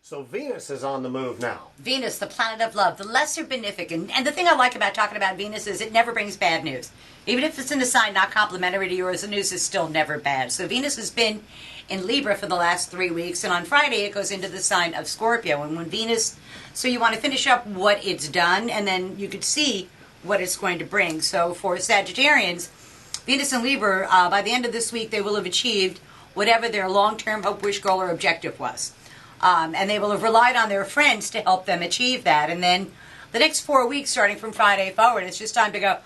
So Venus is on the move now. Venus, the planet of love, the lesser benefic. And the thing I like about talking about Venus is it never brings bad news. Even if it's in a sign not complementary to yours, the news is still never bad. So Venus has been in Libra for the last 3 weeks, and on Friday it goes into the sign of Scorpio. And when Venus, so you want to finish up what it's done, and then you could see what it's going to bring. So for Sagittarians, Venus and Libra, by the end of this week, they will have achieved whatever their long-term hope, wish, goal, or objective was. And they will have relied on their friends to help them achieve that. And then the next 4 weeks, starting from Friday forward, it's just time to go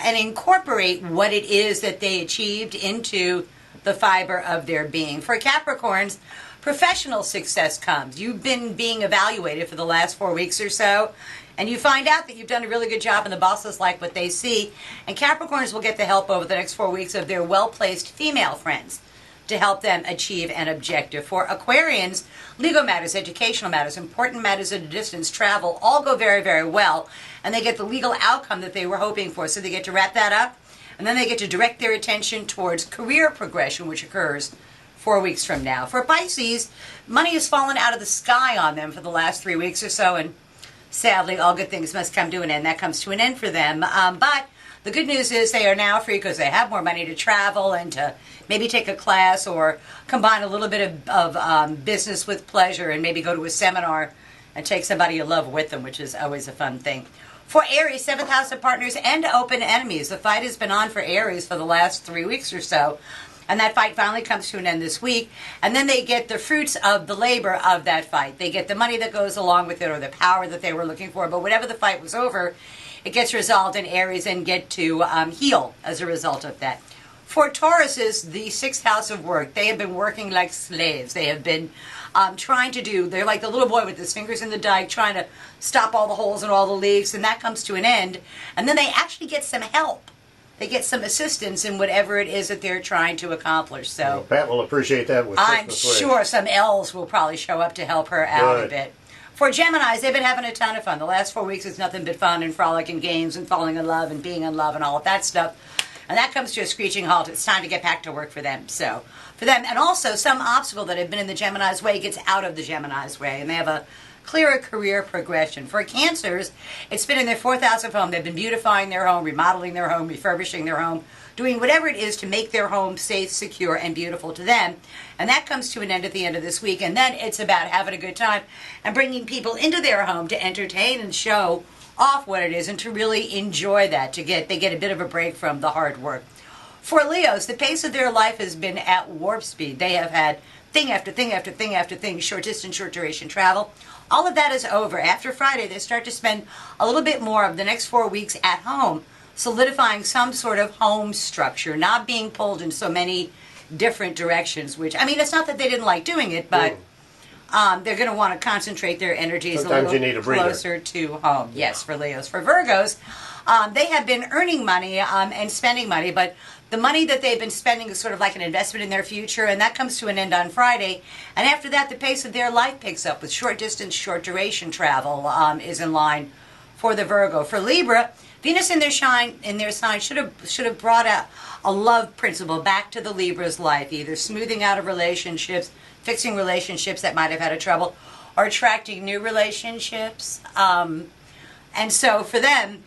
and incorporate what it is that they achieved into the fiber of their being. For Capricorns, professional success comes. You've been being evaluated for the last 4 weeks or so, and you find out that you've done a really good job and the bosses like what they see. And Capricorns will get the help over the next 4 weeks of their well-placed female friends to help them achieve an objective. For Aquarians, legal matters, educational matters, important matters at a distance, travel, all go very, very well, and they get the legal outcome that they were hoping for. So they get to wrap that up, and then they get to direct their attention towards career progression, which occurs 4 weeks from now. For Pisces, money has fallen out of the sky on them for the last 3 weeks or so, and sadly, all good things must come to an end. That comes to an end for them. But the good news is they are now free because they have more money to travel and to maybe take a class or combine a little bit of business with pleasure and maybe go to a seminar and take somebody you love with them, which is always a fun thing. For Aries, 7th house of partners and open enemies. The fight has been on for Aries for the last 3 weeks or so. And that fight finally comes to an end this week. And then they get the fruits of the labor of that fight. They get the money that goes along with it or the power that they were looking for. But whenever the fight was over, it gets resolved in Aries and get to heal as a result of that. For Tauruses, the 6th house of work, they have been working like slaves. They have been trying to do, they're like the little boy with his fingers in the dike, trying to stop all the holes and all the leaks, and that comes to an end. And then they actually get some help. They get some assistance in whatever it is that they're trying to accomplish. So well, Pat will appreciate that with Christmas I'm sure some elves will probably show up to help her out a bit. For Geminis, they've been having a ton of fun. The last 4 weeks is nothing but fun and frolic and games and falling in love and being in love and all of that stuff. And that comes to a screeching halt. It's time to get back to work for them. So for them, and also some obstacle that had been in the Gemini's way gets out of the Gemini's way, and they have a clearer career progression. For Cancers, it's been in their 4th house of home. They've been beautifying their home, remodeling their home, refurbishing their home, doing whatever it is to make their home safe, secure, and beautiful to them. And that comes to an end at the end of this week. And then it's about having a good time and bringing people into their home to entertain and show off what it is and to really enjoy that. They get a bit of a break from the hard work. For Leos, the pace of their life has been at warp speed. They have had thing after thing after thing after thing, short distance, short duration travel. All of that is over. After Friday, they start to spend a little bit more of the next 4 weeks at home, solidifying some sort of home structure, not being pulled in so many different directions, which, I mean, it's not that they didn't like doing it, but they're going to want to concentrate their energies Sometimes a little closer to home. Yes, for Leos. For Virgos, they have been earning money and spending money, but the money that they've been spending is sort of like an investment in their future, and that comes to an end on Friday. And after that, the pace of their life picks up with short distance, short duration travel is in line for the Virgo. For Libra, Venus in their sign should have brought a love principle back to the Libra's life, either smoothing out of relationships, fixing relationships that might have had a trouble, or attracting new relationships. And so for them,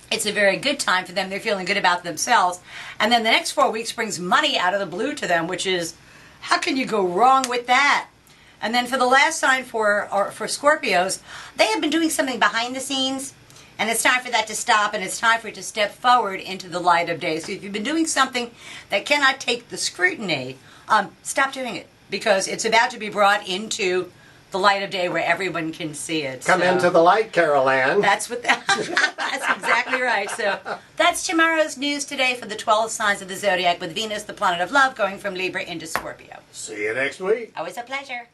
it's a very good time for them. They're feeling good about themselves. And then the next 4 weeks brings money out of the blue to them, which is, how can you go wrong with that? And then for the last sign for Scorpios, they have been doing something behind the scenes, and it's time for that to stop, and it's time for it to step forward into the light of day. So if you've been doing something that cannot take the scrutiny, stop doing it, because it's about to be brought into the light of day where everyone can see it. Come into the light, Carol Ann. That's exactly right. So that's tomorrow's news today for the 12 signs of the zodiac, with Venus, the planet of love, going from Libra into Scorpio. See you next week. Always a pleasure.